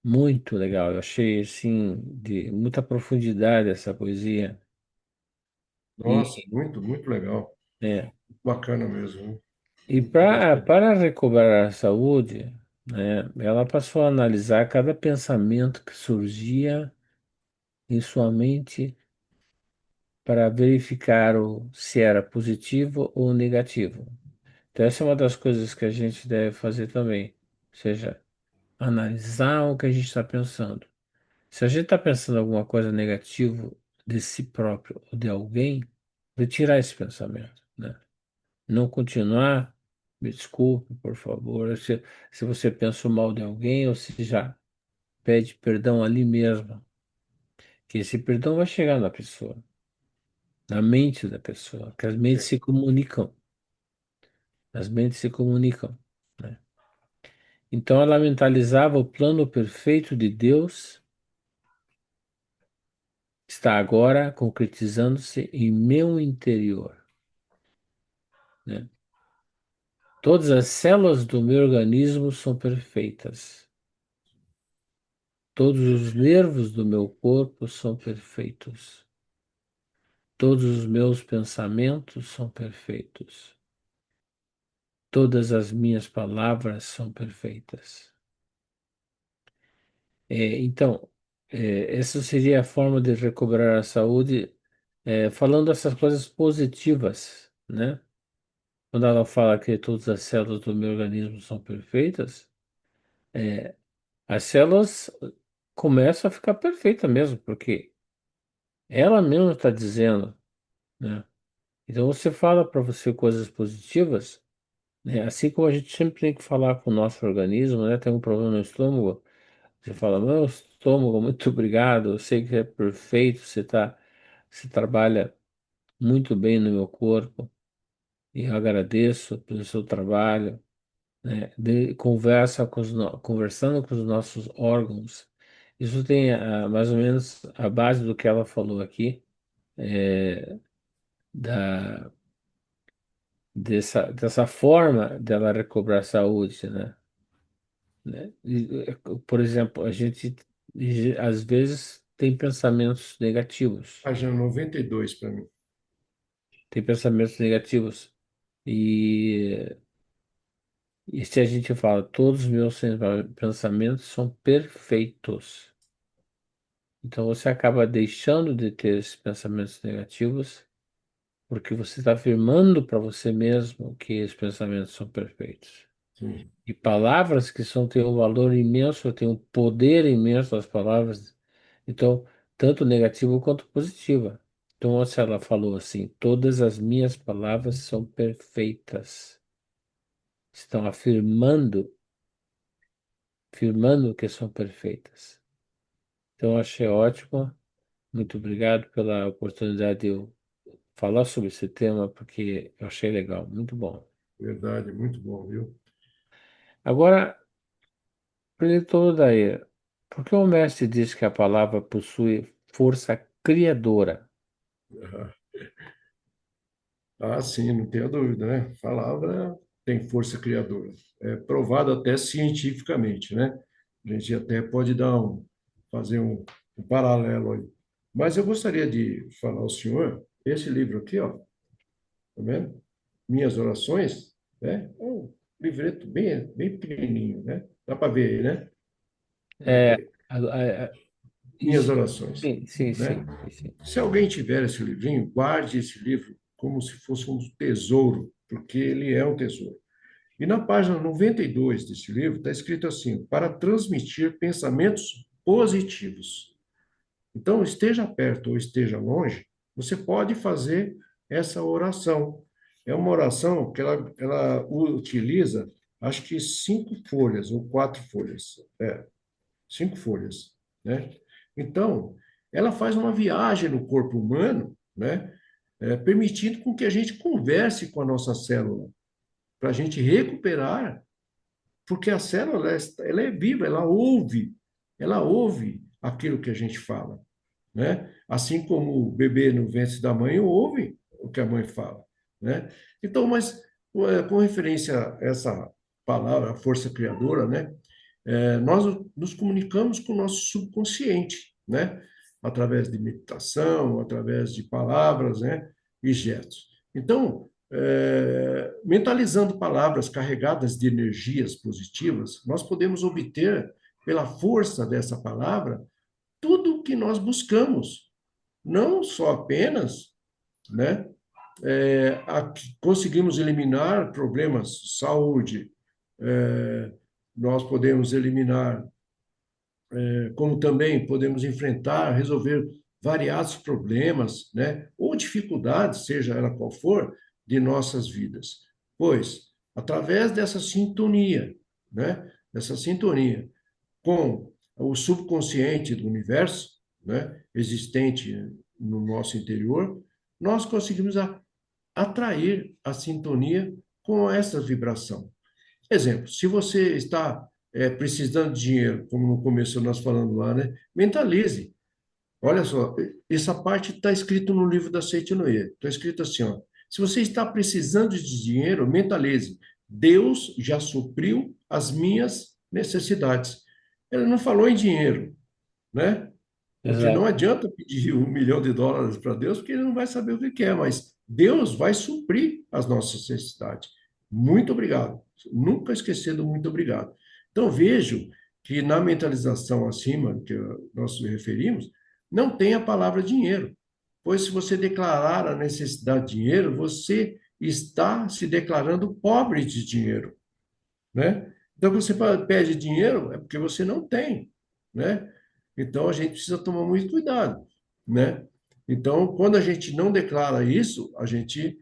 Muito legal, eu achei assim de muita profundidade essa poesia. Nossa, E, muito, muito legal. é, Bacana mesmo, né? e Eu gostei. para recobrar a saúde, né, ela passou a analisar cada pensamento que surgia em sua mente para verificar se era positivo ou negativo. Então, essa é uma das coisas que a gente deve fazer também, ou seja, analisar o que a gente está pensando. Se a gente está pensando alguma coisa negativa de si próprio ou de alguém, retirar esse pensamento, né? Não continuar, me desculpe, por favor. Se você pensou mal de alguém, ou se já pede perdão ali mesmo, que esse perdão vai chegar na pessoa, na mente da pessoa, que as mentes se comunicam, as mentes se comunicam, né? Então ela mentalizava o plano perfeito de Deus está agora concretizando-se em meu interior, né? Todas as células do meu organismo são perfeitas. Todos os nervos do meu corpo são perfeitos. Todos os meus pensamentos são perfeitos. Todas as minhas palavras são perfeitas. Então, essa seria a forma de recobrar a saúde, falando essas coisas positivas, né? Quando ela fala que todas as células do meu organismo são perfeitas, as células começam a ficar perfeitas mesmo, porque ela mesma está dizendo, né? Então você fala para você coisas positivas, né? Assim como a gente sempre tem que falar com o nosso organismo, né? Tem um problema no estômago, você fala, meu estômago, muito obrigado, eu sei que é perfeito, você trabalha muito bem no meu corpo, e eu agradeço pelo seu trabalho, né? Conversando com os nossos órgãos. Isso tem mais ou menos a base do que ela falou aqui, é, da, dessa forma dela recobrar saúde, né? Por exemplo, a gente às vezes tem pensamentos negativos, Página 92 para mim. tem pensamentos negativos. E, e se a gente fala, todos os meus pensamentos são perfeitos. Então você acaba deixando de ter esses pensamentos negativos, porque você está afirmando para você mesmo que esses pensamentos são perfeitos. Sim, E palavras que têm um valor imenso, têm um poder imenso as palavras, então, tanto negativa quanto positiva. Então, se ela falou assim, todas as minhas palavras são perfeitas, estão afirmando que são perfeitas. Então, eu achei ótimo. Muito obrigado pela oportunidade de eu falar sobre esse tema, porque eu achei legal, muito bom. verdade, muito bom, viu? Agora, Preletor daí, por que o mestre diz que a palavra possui força criadora? Aham. Ah, sim, não tenha dúvida, né? Palavra tem força criadora. É provado até cientificamente, né? A gente até pode fazer um paralelo aí. Mas eu gostaria de falar ao senhor, esse livro aqui, ó, tá vendo? Minhas Orações, né? É um livreto bem pequenininho, né? Dá para ver aí, né? Dá para É, ver. Minhas isso, Orações, sim, sim, né? sim, sim, sim. Se alguém tiver esse livrinho, guarde esse livro como se fosse um tesouro, porque ele é um tesouro. E na página 92 desse livro está escrito assim: para transmitir pensamentos positivos. Então, esteja perto ou esteja longe, você pode fazer essa oração. É uma oração que ela utiliza, acho que 5 folhas ou 4 folhas. 5 folhas, né? Então, ela faz uma viagem no corpo humano, né? Permitindo com que a gente converse com a nossa célula. para a gente recuperar, porque a célula ela é viva, ela ouve aquilo que a gente fala, né? Assim como o bebê no ventre da mãe ouve o que a mãe fala, né? Então, mas com referência a essa palavra, força criadora, né? Nós nos comunicamos com o nosso subconsciente, né? Através de meditação, através de palavras, né? E gestos. Então, mentalizando palavras carregadas de energias positivas, nós podemos obter, pela força dessa palavra, tudo o que nós buscamos, não só apenas, né? Conseguimos eliminar problemas de saúde, nós podemos eliminar como também podemos enfrentar, resolver variados problemas, né, ou dificuldades, seja ela qual for, de nossas vidas. Pois, através dessa sintonia, né, dessa sintonia com o subconsciente do universo, né, existente no nosso interior, nós conseguimos atrair a sintonia com essa vibração. Exemplo, se você está precisando de dinheiro, como no começo nós falamos lá, né? Mentalize. Olha só, essa parte está escrito no livro da Seite Noé. Está escrito assim, ó. Se você está precisando de dinheiro, mentalize. Deus já supriu as minhas necessidades. Ele não falou em dinheiro, né? Porque não Exato. adianta pedir US$ 1 milhão para Deus, porque ele não vai saber o que quer, mas Deus vai suprir as nossas necessidades. Muito obrigado. Nunca esquecer do muito obrigado. Então, vejo que na mentalização acima, que nós nos referimos, não tem a palavra dinheiro. Pois se você declarar a necessidade de dinheiro, você está se declarando pobre de dinheiro, né? Então, você pede dinheiro é porque você não tem, né? Então, a gente precisa tomar muito cuidado, né? Então, quando a gente não declara isso, a gente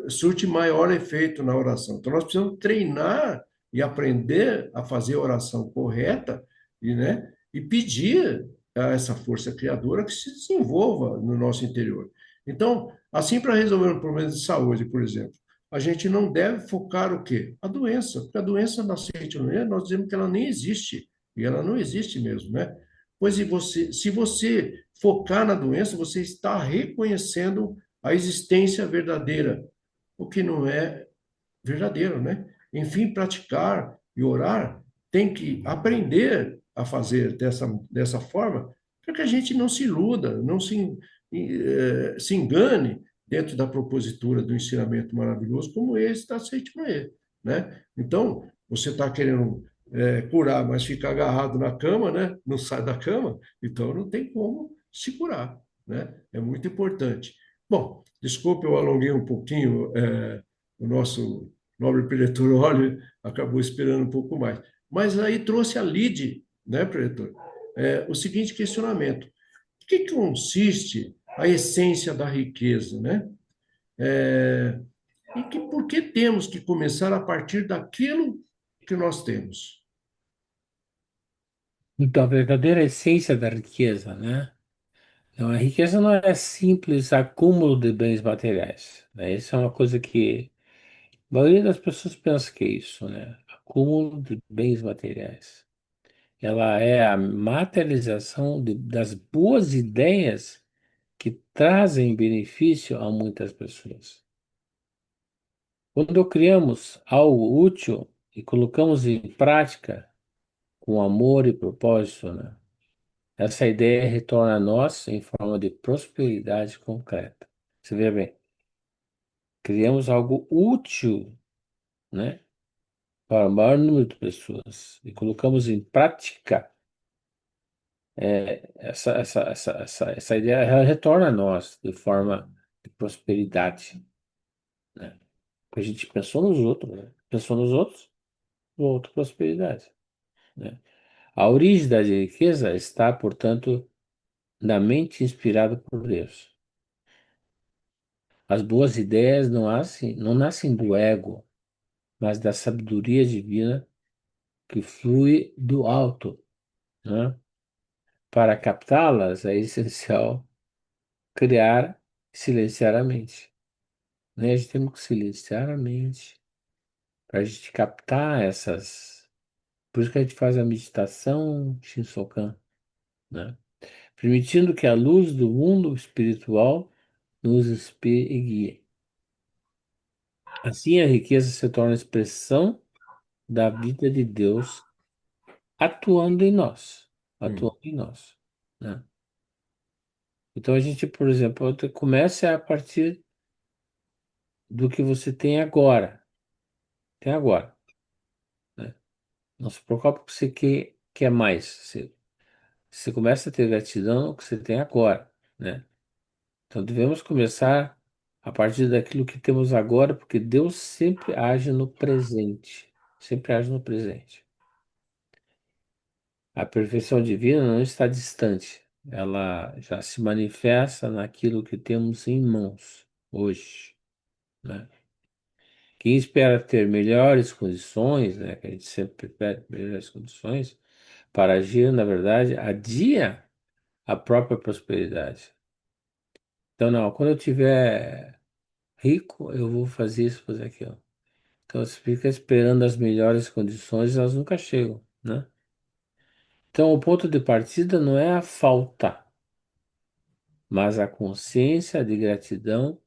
surte maior efeito na oração. Então, nós precisamos treinar e aprender a fazer a oração correta e, né, e pedir a essa força criadora que se desenvolva no nosso interior. Então, assim, para resolver um problema de saúde, por exemplo, a gente não deve focar o quê? A doença, porque a doença da serotonina, nós dizemos que ela nem existe, e ela não existe mesmo, né? Pois e você, se você focar na doença, você está reconhecendo a existência verdadeira, o que não é verdadeiro, né? Enfim, praticar e orar tem que aprender a fazer dessa forma, para que a gente não se iluda, não se engane dentro da propositura do ensinamento maravilhoso como esse da Seite Noé, né? Então, você está querendo curar, mas fica agarrado na cama, né? Não sai da cama, então não tem como se curar, né? É muito importante. Bom, desculpe, eu alonguei um pouquinho o nosso nobre preletor Olho acabou esperando um pouco mais. Mas aí trouxe a lide, né, preletor? O seguinte questionamento: o que consiste a essência da riqueza, né? E por que temos que começar a partir daquilo que nós temos? Então, a verdadeira essência da riqueza, né? Então, a riqueza não é simples acúmulo de bens materiais, né? Isso é uma coisa que a maioria das pessoas pensa que é isso, né? Acúmulo de bens materiais. Ela é a materialização das boas ideias que trazem benefício a muitas pessoas. Quando criamos algo útil e colocamos em prática com amor e propósito, né? Essa ideia retorna a nós em forma de prosperidade concreta. Você vê bem, criamos algo útil, né? Para o maior número de pessoas e colocamos em prática essa ideia, ela retorna a nós de forma de prosperidade, né? Porque a gente pensou nos outros, né? Pensou nos outros, volta prosperidade, né? A origem da riqueza está, portanto, na mente inspirada por Deus. As boas ideias não nascem do ego, mas da sabedoria divina que flui do alto, né? Para captá-las é essencial criar e silenciar a mente, né? A gente tem que silenciar a mente, para a gente captar essas. Por isso que a gente faz a meditação Shinsokan, né? Permitindo que a luz do mundo espiritual nos inspire e guie. Assim, a riqueza se torna expressão da vida de Deus atuando em nós, Hum. atuando em nós, né? Então a gente, por exemplo, começa a partir do que você tem agora, né? Não se preocupe que você quer mais. Você começa a ter gratidão no que você tem agora, né? Então devemos começar a partir daquilo que temos agora, porque Deus sempre age no presente, sempre age no presente. A perfeição divina não está distante, ela já se manifesta naquilo que temos em mãos hoje, né? Quem espera ter melhores condições, né, que a gente sempre pede melhores condições para agir, na verdade, adia a própria prosperidade. Então, não, quando eu tiver rico, eu vou fazer isso, fazer aquilo. Então, você fica esperando as melhores condições, elas nunca chegam, né? Então, o ponto de partida não é a falta, mas a consciência de gratidão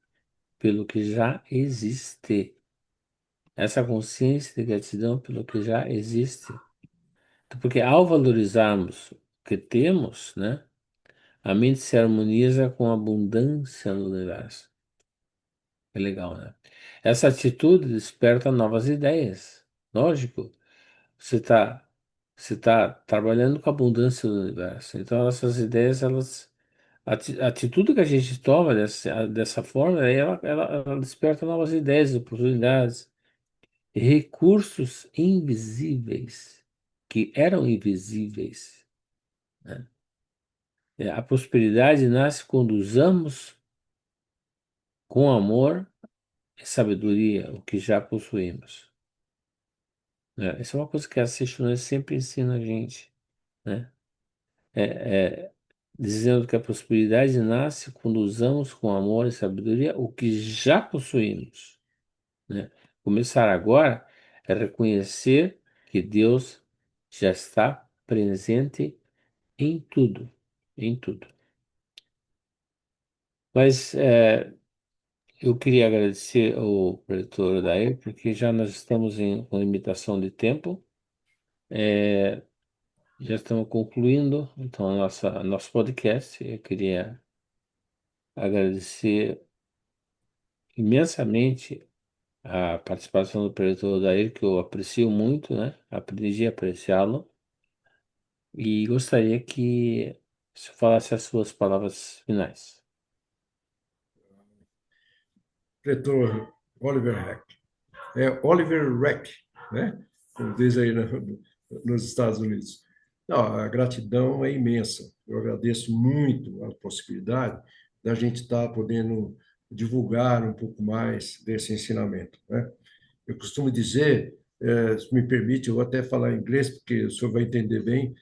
pelo que já existe. Essa consciência de gratidão pelo que já existe. Porque ao valorizarmos o que temos, né, a mente se harmoniza com a abundância no universo. É legal, né? Essa atitude desperta novas ideias. Lógico, você está você tá trabalhando com a abundância do universo. Então, essas ideias, a atitude que a gente toma dessa forma, aí ela desperta novas ideias, oportunidades, recursos invisíveis, que eram invisíveis, né? A prosperidade nasce quando usamos com amor e sabedoria o que já possuímos, né? Essa é uma coisa que a Seixonen sempre ensina a gente, né? É, dizendo que a prosperidade nasce quando usamos com amor e sabedoria o que já possuímos, né? Começar agora é reconhecer que Deus já está presente em tudo, em tudo. Mas eu queria agradecer ao preletor Odair, porque já nós estamos com limitação de tempo, já estamos concluindo, então, nosso podcast. Eu queria agradecer imensamente a participação do preletor Odair, que eu aprecio muito, né? Aprendi a apreciá-lo, e gostaria que você falasse as suas palavras finais. Pretor Oliver Reck. É Oliver Reck, né? Como diz aí nos Estados Unidos. Não, a gratidão é imensa. Eu agradeço muito a possibilidade da gente estar podendo divulgar um pouco mais desse ensinamento, né? Eu costumo dizer, se me permite, eu vou até falar em inglês, porque o senhor vai entender bem,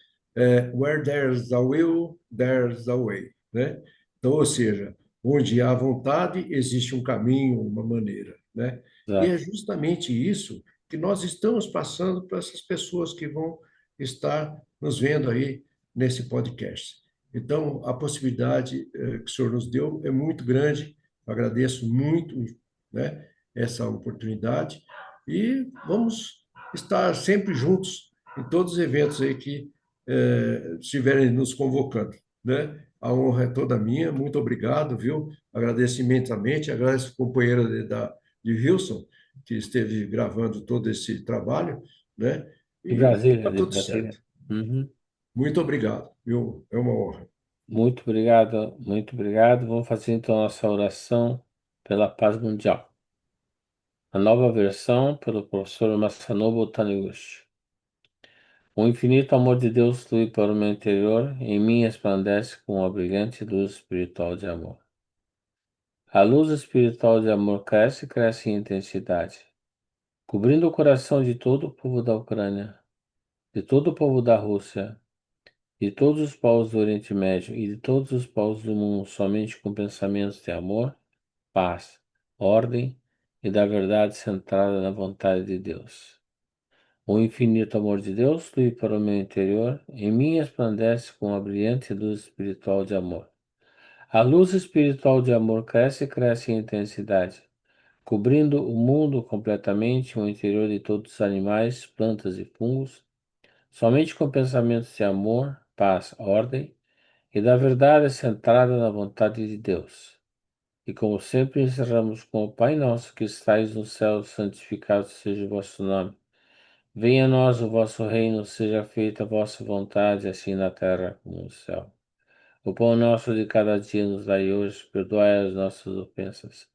where there's a will, there's a way, né? Então, ou seja, onde há vontade, existe um caminho, uma maneira, né? E é Exato. justamente isso que nós estamos passando para essas pessoas que vão estar nos vendo aí nesse podcast. Então, a possibilidade que o senhor nos deu é muito grande, eu agradeço muito, né, essa oportunidade e vamos estar sempre juntos em todos os eventos aí que estiverem nos convocando, né? A honra é toda minha, muito obrigado, viu? Agradeço imensamente, agradeço a companheira de Wilson, que esteve gravando todo esse trabalho, né? De E Brasília, está de tudo Brasília. certo. Uhum. Muito obrigado, viu? É uma honra. Muito obrigado, muito obrigado. Vamos fazer então a nossa oração pela paz mundial. A nova versão pelo professor Masanobu Taniguchi. O infinito amor de Deus flui para o meu interior, em mim resplandece com uma brilhante luz espiritual de amor. A luz espiritual de amor cresce e cresce em intensidade, cobrindo o coração de todo o povo da Ucrânia, de todo o povo da Rússia, de todos os povos do Oriente Médio e de todos os povos do mundo, somente com pensamentos de amor, paz, ordem e da verdade centrada na vontade de Deus. O infinito amor de Deus flui para o meu interior, em mim resplandece com a brilhante luz espiritual de amor. A luz espiritual de amor cresce e cresce em intensidade, cobrindo o mundo completamente, o interior de todos os animais, plantas e fungos, somente com pensamentos de amor, paz, ordem e da verdade centrada na vontade de Deus. E como sempre encerramos com o Pai nosso que estais no céu, santificado seja o vosso nome. Venha a nós o vosso reino, seja feita a vossa vontade, assim na terra como no céu. O pão nosso de cada dia nos dai hoje, perdoai as nossas ofensas,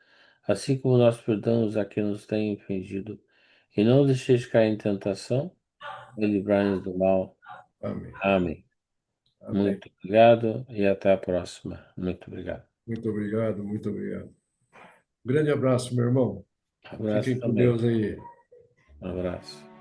assim como nós perdoamos a quem nos tem ofendido. E não deixeis cair em tentação, e livrai-nos do mal. Amém. Amém. Amém. Muito obrigado e até a próxima. Muito obrigado. Muito obrigado, muito obrigado. Grande abraço, meu irmão. Abraço Fiquem com também. Deus aí. Um abraço.